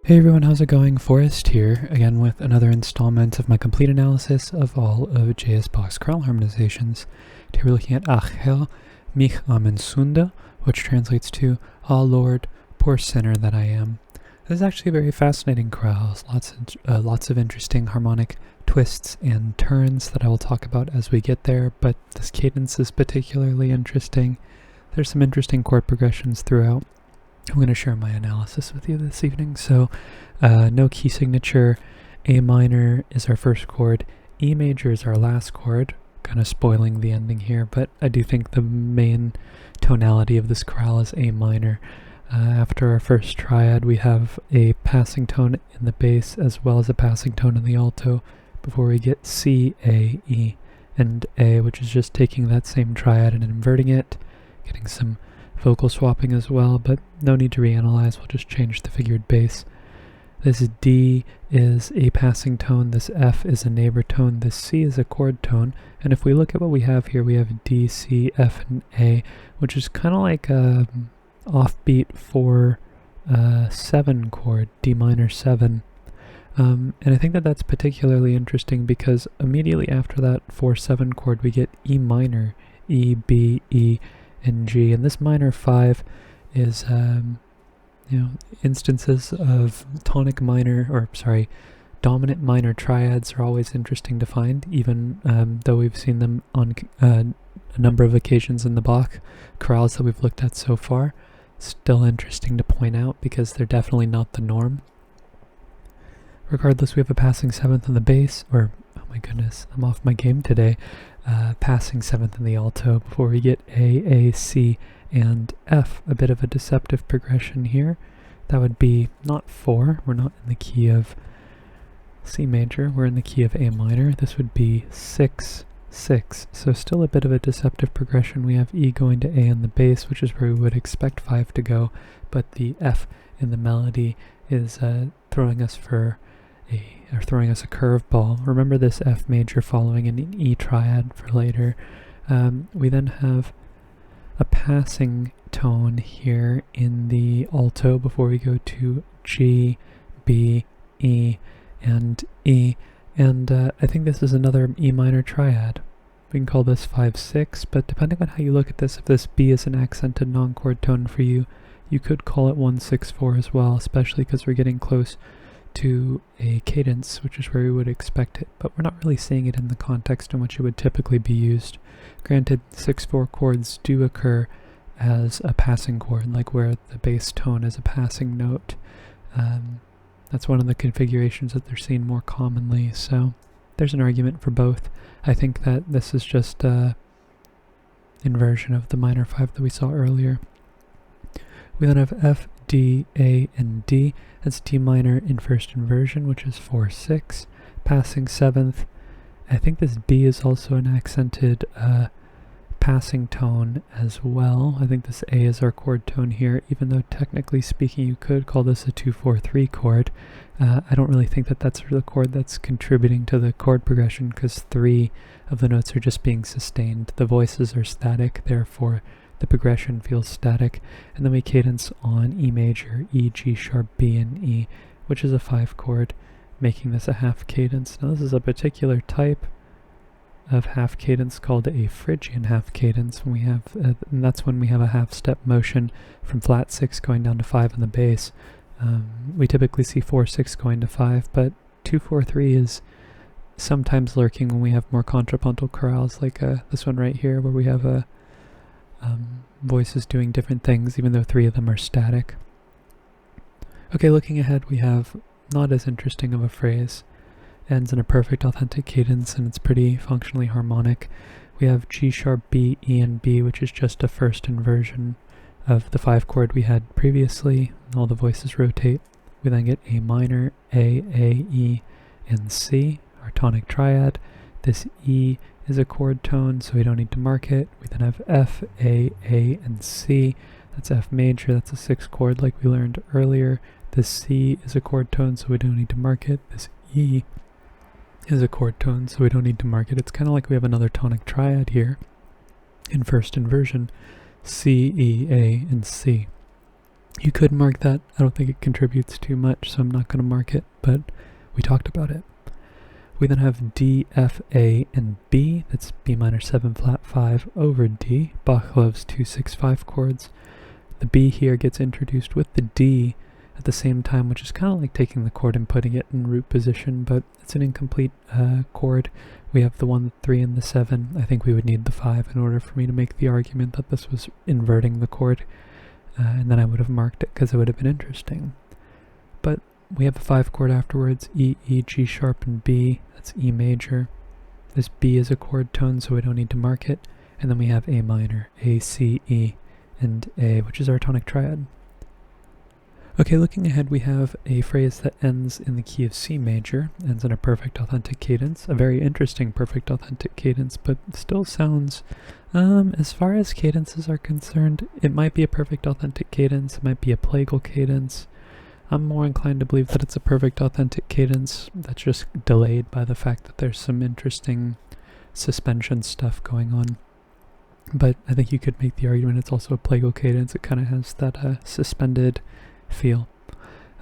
Hey everyone, how's it going? Forrest here, again with another installment of my complete analysis of all of J.S. Bach's chorale harmonizations. Today we're looking at Ach Herr, mich armen Sünder, which translates to, Ah Lord, poor sinner that I am. This is actually a very fascinating chorale, lots of interesting harmonic twists and turns that I will talk about as we get there, but this cadence is particularly interesting. There's some interesting chord progressions throughout. I'm going to share my analysis with you this evening. So, no key signature. A minor is our first chord. E major is our last chord. Kind of spoiling the ending here, but I do think the main tonality of this chorale is A minor. After our first triad, we have a passing tone in the bass as well as a passing tone in the alto before we get C, A, E, and A, which is just taking that same triad and inverting it, getting some vocal swapping as well, but no need to reanalyze, we'll just change the figured bass. This D is a passing tone, this F is a neighbor tone, this C is a chord tone, and if we look at what we have here, we have D, C, F, and A, which is kind of like a offbeat 4/7 chord, D minor 7. And I think that that's particularly interesting because immediately after that 4/7 chord we get E minor, E, B, E, and G, and this minor 5 is instances of dominant minor triads are always interesting to find, even though we've seen them on a number of occasions in the Bach chorales that we've looked at so far. Still interesting to point out because they're definitely not the norm. Regardless, we have a passing 7th in the bass, or oh my goodness, I'm off my game today. Passing 7th in the alto before we get A, C, and F. A bit of a deceptive progression here. That would be not 4. We're not in the key of C major. We're in the key of A minor. This would be 6, 6. So still a bit of a deceptive progression. We have E going to A in the bass, which is where we would expect 5 to go, but the F in the melody is throwing us a curveball. Remember this F major following an E triad for later. We then have a passing tone here in the alto before we go to G, B, E, and E. And I think this is another E minor triad. We can call this 5/6, but depending on how you look at this, if this B is an accented non-chord tone for you, you could call it 1/6/4 as well, especially because we're getting close to a cadence, which is where we would expect it, but we're not really seeing it in the context in which it would typically be used. Granted, 6/4 chords do occur as a passing chord, like where the bass tone is a passing note. That's one of the configurations that they're seen more commonly, so there's an argument for both. I think that this is just a inversion of the minor 5 that we saw earlier. We then have F, D, A, and D. That's D minor in first inversion, which is 4/6. Passing 7th. I think this B is also an accented passing tone as well. I think this A is our chord tone here, even though technically speaking you could call this a 2/4/3 chord. I don't really think that that's the chord that's contributing to the chord progression because 3 of the notes are just being sustained. The voices are static, therefore the progression feels static, and then we cadence on E major, E, G sharp, B, and E, which is a 5 chord, making this a half cadence. Now this is a particular type of half cadence called a Phrygian half cadence, when we have, and that's when we have a half step motion from flat 6 going down to 5 in the bass. We typically see 4/6 going to 5, but 2/4/3 is sometimes lurking when we have more contrapuntal chorales, like this one right here, where we have voices doing different things, even though 3 of them are static. Okay, looking ahead, we have not as interesting of a phrase. Ends in a perfect authentic cadence, and it's pretty functionally harmonic. We have G sharp, B, E, and B, which is just a first inversion of the 5 chord we had previously. All the voices rotate. We then get A minor, A, E, and C, our tonic triad. This E is a chord tone, so we don't need to mark it. We then have F, A, and C. That's F major, that's a 6 chord like we learned earlier. This C is a chord tone, so we don't need to mark it. This E is a chord tone, so we don't need to mark it. It's kind of like we have another tonic triad here in first inversion. C, E, A, and C. You could mark that. I don't think it contributes too much, so I'm not going to mark it, but we talked about it. We then have D, F, A, and B. That's B minor 7 flat 5 over D. Bach loves 2-6-5 chords. The B here gets introduced with the D at the same time, which is kind of like taking the chord and putting it in root position, but it's an incomplete chord. We have the 1, the 3, and the 7. I think we would need the 5 in order for me to make the argument that this was inverting the chord, and then I would have marked it because it would have been interesting. But we have a 5 chord afterwards, E, E, G sharp, and B. That's E major. This B is a chord tone, so we don't need to mark it. And then we have A minor, A, C, E, and A, which is our tonic triad. Okay, looking ahead, we have a phrase that ends in the key of C major, ends in a perfect authentic cadence, a very interesting perfect authentic cadence, but still sounds, as far as cadences are concerned, it might be a perfect authentic cadence, it might be a plagal cadence. I'm more inclined to believe that it's a perfect authentic cadence that's just delayed by the fact that there's some interesting suspension stuff going on. But I think you could make the argument it's also a plagal cadence. It kind of has that suspended feel.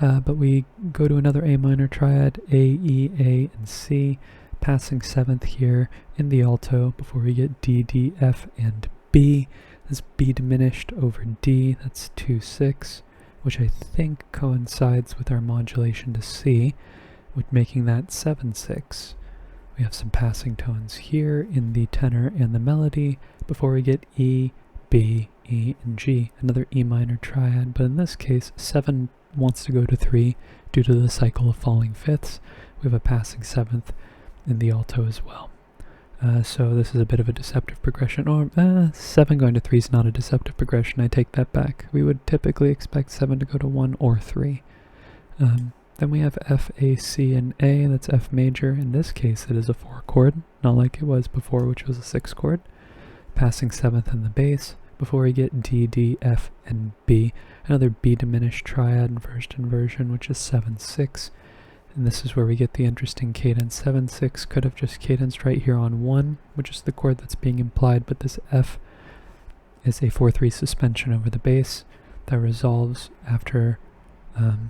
But we go to another A minor triad, A, E, A, and C, passing 7th here in the alto before we get D, D, F, and B. This B diminished over D, that's 2-6, which I think coincides with our modulation to C, with making that 7-6. We have some passing tones here in the tenor and the melody before we get E, B, E, and G, another E minor triad, but in this case 7 wants to go to 3 due to the cycle of falling fifths. We have a passing 7th in the alto as well. So this is a bit of a deceptive progression, or 7 going to 3 is not a deceptive progression, I take that back. We would typically expect 7 to go to 1 or 3. Then we have F, A, C, and A, that's F major. In this case it is a 4 chord, not like it was before which was a 6 chord. Passing 7th in the bass, before we get D, D, F, and B, another B diminished triad and first inversion, which is 7-6. And this is where we get the interesting cadence. 7-6 could have just cadenced right here on 1, which is the chord that's being implied, but this F is a 4-3 suspension over the bass that resolves after,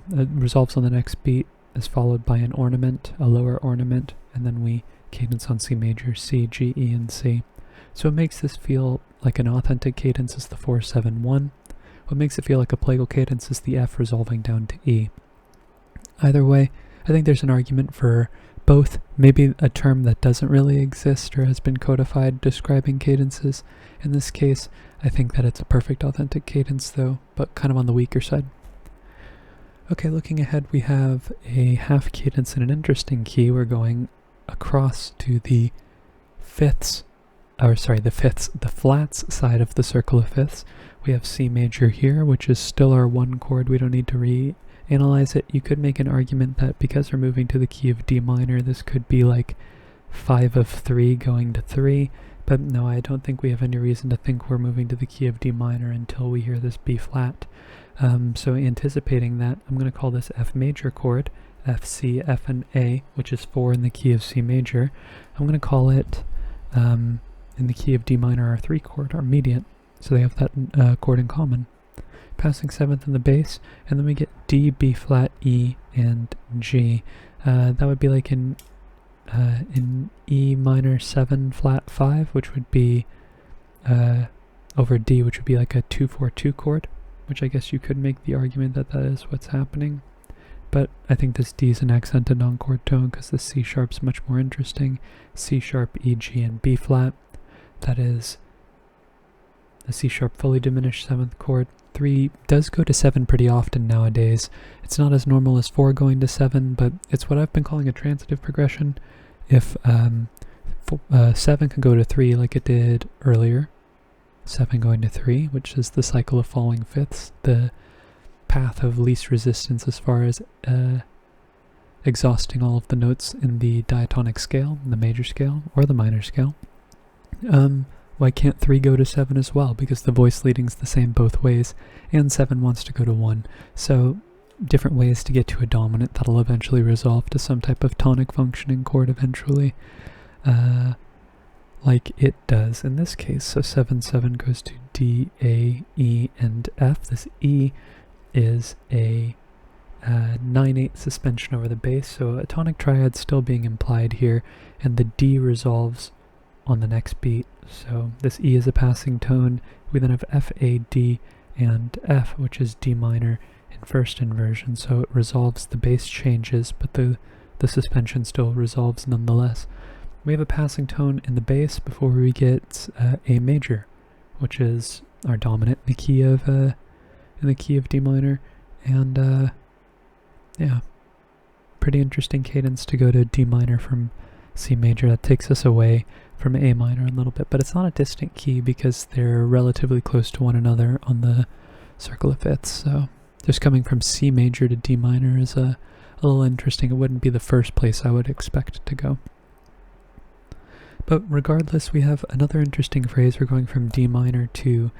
resolves on the next beat, is followed by an ornament, a lower ornament, and then we cadence on C major, C, G, E, and C. So what makes this feel like an authentic cadence is the 4-7-1. What makes it feel like a plagal cadence is the F resolving down to E. Either way, I think there's an argument for both, maybe a term that doesn't really exist or has been codified describing cadences. In this case, I think that it's a perfect authentic cadence though, but kind of on the weaker side. Okay, looking ahead, we have a half cadence in an interesting key. We're going across to the flats side of the circle of fifths. We have C major here, which is still our 1 chord. We don't need to reanalyze it. You could make an argument that because we're moving to the key of D minor, this could be like 5 of 3 going to 3, but no, I don't think we have any reason to think we're moving to the key of D minor until we hear this B flat. So anticipating that, I'm going to call this F major chord, F, C, F, and A, which is 4 in the key of C major. I'm going to call it, in the key of D minor, our 3 chord, our mediant, so they have that chord in common. Passing 7th in the bass, and then we get D, B flat, E, and G. That would be like in E minor 7 flat 5, which would be over D, which would be like a 2-4-2 chord, which I guess you could make the argument that that is what's happening. But I think this D is an accented non-chord tone because the C sharp's much more interesting. C sharp, E, G, and B flat. That is the C sharp fully diminished 7th chord. 3 does go to 7 pretty often nowadays. It's not as normal as 4 going to 7, but it's what I've been calling a transitive progression. If 7 can go to 3 like it did earlier, 7 going to 3, which is the cycle of falling fifths, the path of least resistance as far as exhausting all of the notes in the diatonic scale, the major scale, or the minor scale. Why can't 3 go to 7 as well? Because the voice leading's the same both ways, and 7 wants to go to 1. So different ways to get to a dominant that'll eventually resolve to some type of tonic functioning chord eventually, like it does in this case. So 7-7 goes to D, A, E, and F. This E is a 9/8 suspension over the bass, so a tonic triad still being implied here, and the D resolves on the next beat. So this E is a passing tone. We then have F, A, D, and F, which is D minor in first inversion, so it resolves, the bass changes, but the suspension still resolves nonetheless. We have a passing tone in the bass before we get A major, which is our dominant in the key of D minor, and yeah, pretty interesting cadence to go to D minor from C major. That takes us away from A minor a little bit, but it's not a distant key because they're relatively close to one another on the circle of fifths, so just coming from C major to D minor is a little interesting. It wouldn't be the first place I would expect to go. But regardless, we have another interesting phrase. We're going from D minor to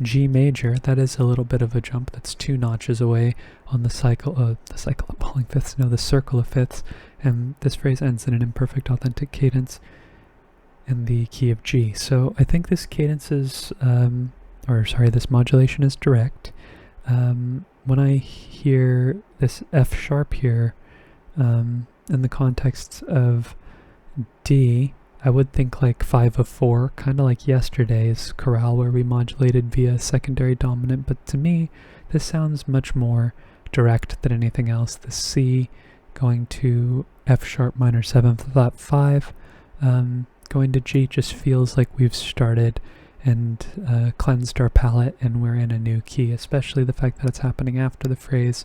G major. That is a little bit of a jump. That's 2 notches away on the circle of falling fifths, no, the circle of fifths, and this phrase ends in an imperfect authentic cadence in the key of G. So I think this cadence is, this modulation is direct. When I hear this F sharp here, in the context of D, I would think like 5 of 4, kind of like yesterday's chorale where we modulated via secondary dominant, but to me this sounds much more direct than anything else. The C going to F sharp minor 7th flat 5, going to G just feels like we've started and cleansed our palette and we're in a new key, especially the fact that it's happening after the phrase.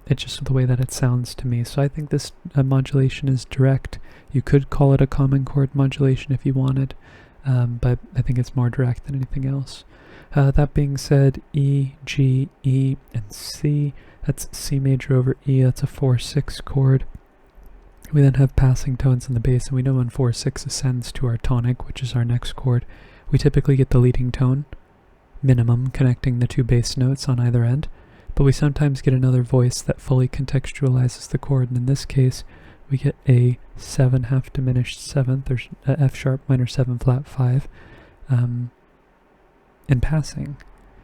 It's just the way that it sounds to me. So I think this modulation is direct. You could call it a common chord modulation if you wanted, but I think it's more direct than anything else. That being said, E, G, E, and C, that's C major over E, that's a 4/6 chord. We then have passing tones in the bass, and we know when 4/6 ascends to our tonic, which is our next chord, we typically get the leading tone, minimum, connecting the 2 bass notes on either end. But we sometimes get another voice that fully contextualizes the chord, and in this case we get a 7 half diminished 7th, or F sharp minor 7 flat 5 in passing.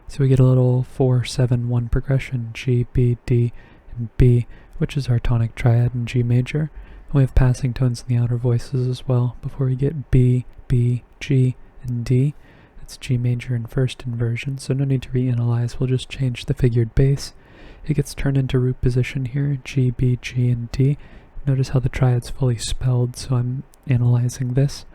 So we get a little 4-7-1 progression, G, B, D, and B, which is our tonic triad in G major. And we have passing tones in the outer voices as well before we get B, B, G, and D. It's G major in first inversion, so no need to reanalyze. We'll just change the figured bass. It gets turned into root position here, G, B, G, and D. Notice how the triad's fully spelled, so I'm analyzing this.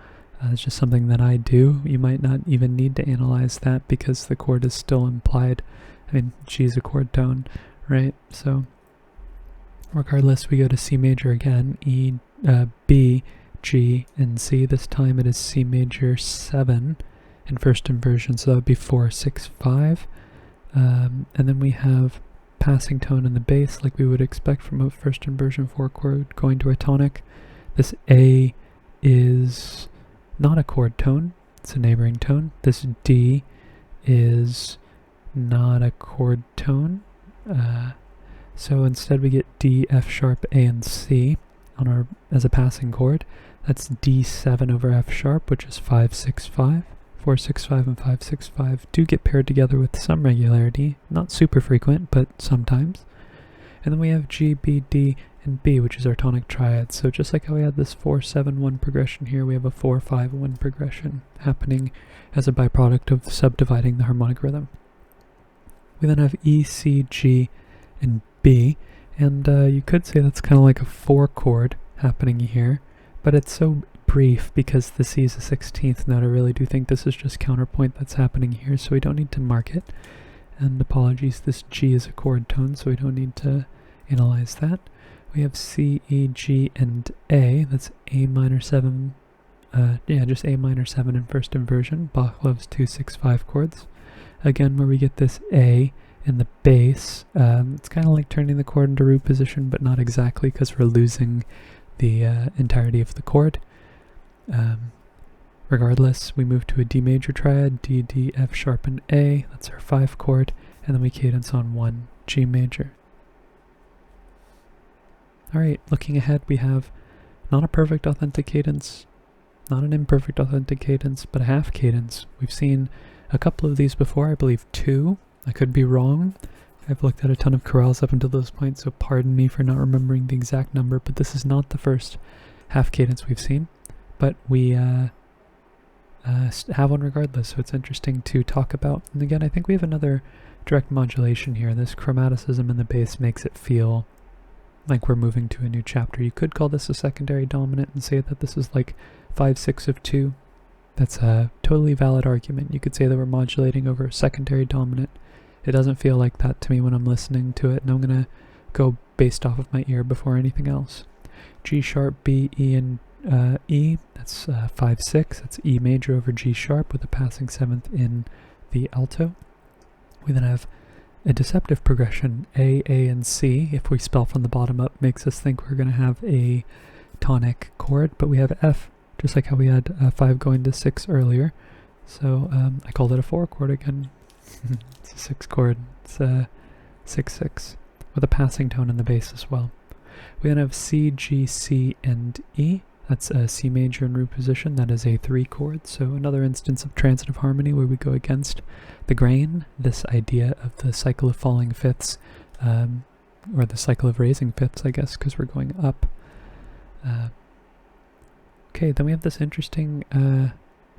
It's just something that I do. You might not even need to analyze that because the chord is still implied. I mean, G is a chord tone, right? So regardless, we go to C major again, E, B, G, and C. This time it is C major 7 in first inversion, so that would be 4-6-5. And then we have passing tone in the bass like we would expect from a first inversion 4 chord going to a tonic. This A is not a chord tone, it's a neighboring tone. This D is not a chord tone. So instead we get D, F sharp, A, and C on our as a passing chord. That's D7 over F sharp, which is 5-6-5. 4-6-5 and 5-6-5 do get paired together with some regularity, not super frequent, but sometimes. And then we have G, B, D, and B, which is our tonic triad. So just like how we had this 4-7-1 progression here, we have a 4-5-1 progression happening as a byproduct of subdividing the harmonic rhythm. We then have E, C, G, and B, and you could say that's kind of like a 4 chord happening here, but it's so brief because the C is a 16th note. I really do think this is just counterpoint that's happening here, so we don't need to mark it. And apologies, this G is a chord tone, so we don't need to analyze that. We have C, E, G, and A. That's A minor 7. Just A minor 7 in first inversion. Bach loves 2-6-5 chords. Again, where we get this A in the bass. It's kind of like turning the chord into root position, but not exactly because we're losing the entirety of the chord. Regardless, we move to a D major triad, D, D, F sharp, and A. That's our 5 chord, and then we cadence on 1 G major. Alright, looking ahead, we have not a perfect authentic cadence, not an imperfect authentic cadence, but a half cadence. We've seen a couple of these before, I believe 2. I could be wrong. I've looked at a ton of chorales up until this point, so pardon me for not remembering the exact number, but this is not the first half cadence we've seen, but we have one regardless, so it's interesting to talk about. And again, I think we have another direct modulation here. This chromaticism in the bass makes it feel like we're moving to a new chapter. You could call this a secondary dominant and say that this is like 5/6 of 2. That's a totally valid argument. You could say that we're modulating over a secondary dominant. It doesn't feel like that to me when I'm listening to it, and I'm going to go based off of my ear before anything else. G sharp, B, E, and E, that's 5/6. That's E major over G sharp with a passing 7th in the alto. We then have a deceptive progression, A, and C. If we spell from the bottom up, makes us think we're going to have a tonic chord, but we have F, just like how we had 5 going to 6 earlier. So I called it a 4 chord again. It's a 6 chord. It's a 6/6 with a passing tone in the bass as well. We then have C, G, C, and E. That's a C major in root position. That is a 3 chord. So another instance of transitive harmony where we go against the grain, this idea of the cycle of falling fifths, or the cycle of raising fifths, I guess, because we're going up. Okay, then we have this interesting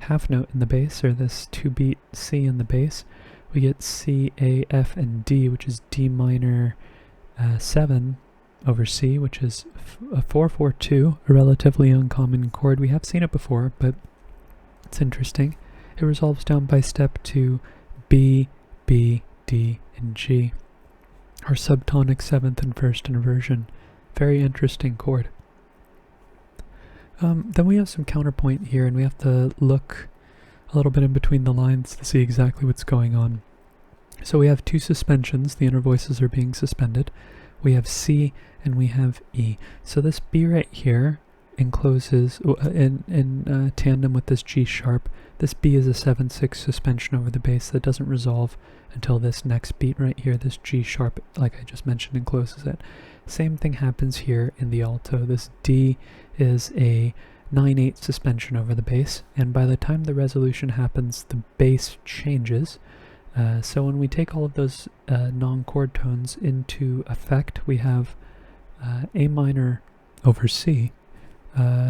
half note in the bass, or this 2-beat C in the bass. We get C, A, F, and D, which is D minor 7 over C, which is a 4/4-2, a relatively uncommon chord. We have seen it before, but it's interesting. It resolves down by step to B, B, D, and G. Our subtonic 7th and 1st inversion. Very interesting chord. Then we have some counterpoint here, and we have to look a little bit in between the lines to see exactly what's going on. So we have 2 suspensions. The inner voices are being suspended. We have C and we have E. So this B right here encloses, in tandem with this G sharp, this B is a 7/6 suspension over the bass that doesn't resolve until this next beat right here, this G sharp, like I just mentioned, encloses it. Same thing happens here in the alto. This D is a 9/8 suspension over the bass, and by the time the resolution happens, the bass changes. So when we take all of those non-chord tones into effect, we have A minor over C,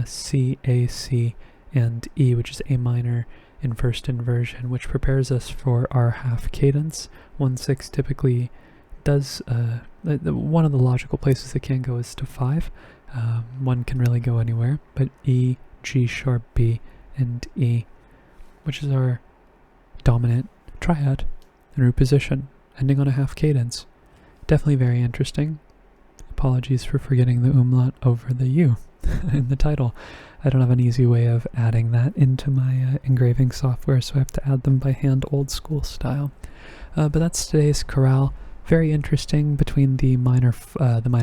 C, A, C, and E, which is A minor in 1st inversion, which prepares us for our half cadence. 1/6 typically does, one of the logical places it can go is to 5. One can really go anywhere, but E, G sharp, B, and E, which is our dominant triad in root position, ending on a half cadence. Definitely very interesting. Apologies for forgetting the umlaut over the U in the title. I don't have an easy way of adding that into my engraving software, so I have to add them by hand, old school style. But that's today's chorale. Very interesting between the minor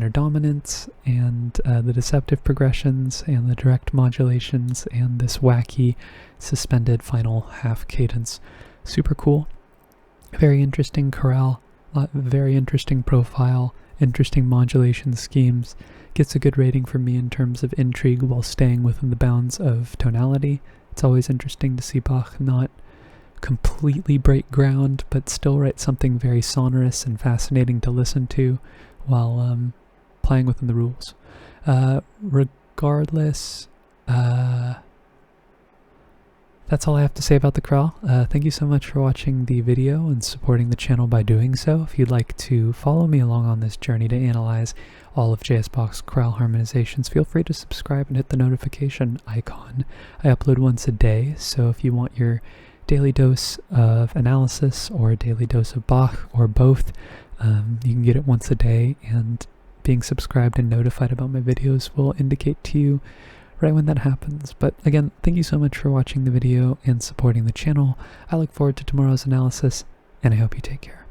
dominants and the deceptive progressions and the direct modulations and this wacky suspended final half cadence. Super cool. Very interesting chorale, very interesting profile, interesting modulation schemes. Gets a good rating from me in terms of intrigue while staying within the bounds of tonality. It's always interesting to see Bach not completely break ground, but still write something very sonorous and fascinating to listen to while playing within the rules. Regardless, that's all I have to say about the chorale. Thank you so much for watching the video and supporting the channel by doing so. If you'd like to follow me along on this journey to analyze all of J.S. Bach's chorale harmonizations, feel free to subscribe and hit the notification icon. I upload once a day, so if you want your daily dose of analysis or a daily dose of Bach or both, you can get it once a day, and being subscribed and notified about my videos will indicate to you right when that happens. But again, thank you so much for watching the video and supporting the channel. I look forward to tomorrow's analysis, and I hope you take care.